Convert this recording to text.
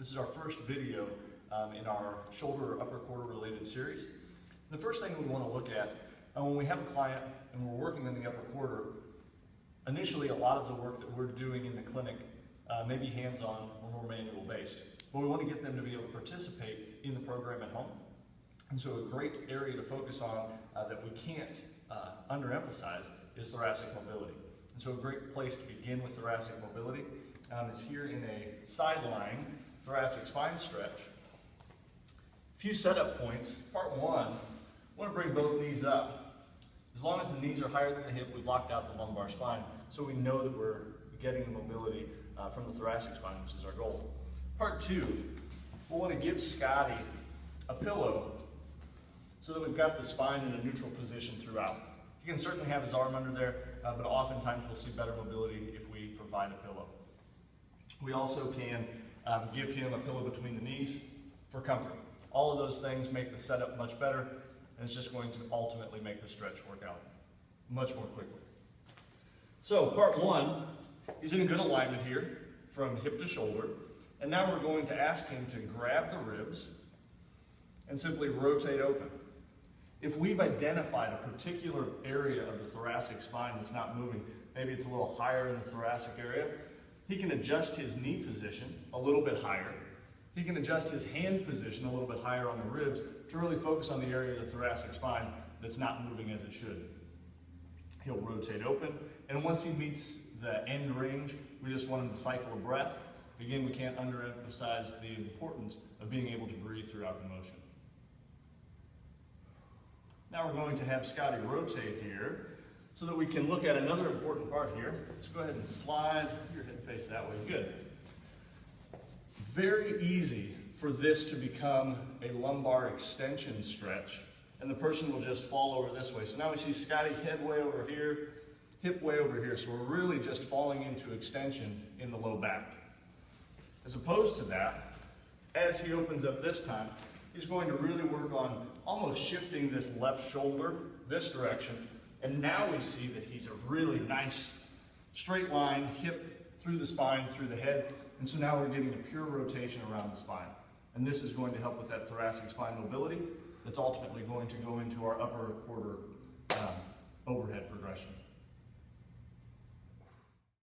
This is our first video in our shoulder upper quarter related series. The first thing we want to look at when we have a client and we're working in the upper quarter, initially a lot of the work that we're doing in the clinic may be hands-on or more manual based, but we want to get them to be able to participate in the program at home. And so a great area to focus on that we can't underemphasize is thoracic mobility. And so a great place to begin with thoracic mobility is here in a side-lying thoracic spine stretch. A few setup points. Part one, I want to bring both knees up. As long as the knees are higher than the hip, we've locked out the lumbar spine, so we know that we're getting the mobility from the thoracic spine, which is our goal. Part two, we want to give Scotty a pillow so that we've got the spine in a neutral position throughout. He can certainly have his arm under there, but oftentimes we'll see better mobility if we provide a pillow. We also can give him a pillow between the knees for comfort. All of those things make the setup much better, and it's just going to ultimately make the stretch work out much more quickly. So part one, he's in a good alignment here from hip to shoulder, and now we're going to ask him to grab the ribs and simply rotate open. If we've identified a particular area of the thoracic spine that's not moving, maybe it's a little higher in the thoracic area, he can adjust his knee position a little bit higher. He can adjust his hand position a little bit higher on the ribs to really focus on the area of the thoracic spine that's not moving as it should. He'll rotate open, and once he meets the end range, we just want him to cycle a breath. Again, we can't underemphasize the importance of being able to breathe throughout the motion. Now we're going to have Scotty rotate here so that we can look at another important part here. Let's go ahead and slide your head face that way. Good. Very easy for this to become a lumbar extension stretch, and the person will just fall over this way. So now we see Scotty's head way over here, hip way over here. So we're really just falling into extension in the low back. As opposed to that, as he opens up this time, he's going to really work on almost shifting this left shoulder this direction. And now we see that he's a really nice straight line, hip through the spine, through the head. And so now we're getting a pure rotation around the spine. And this is going to help with that thoracic spine mobility that's ultimately going to go into our upper quarter overhead progression.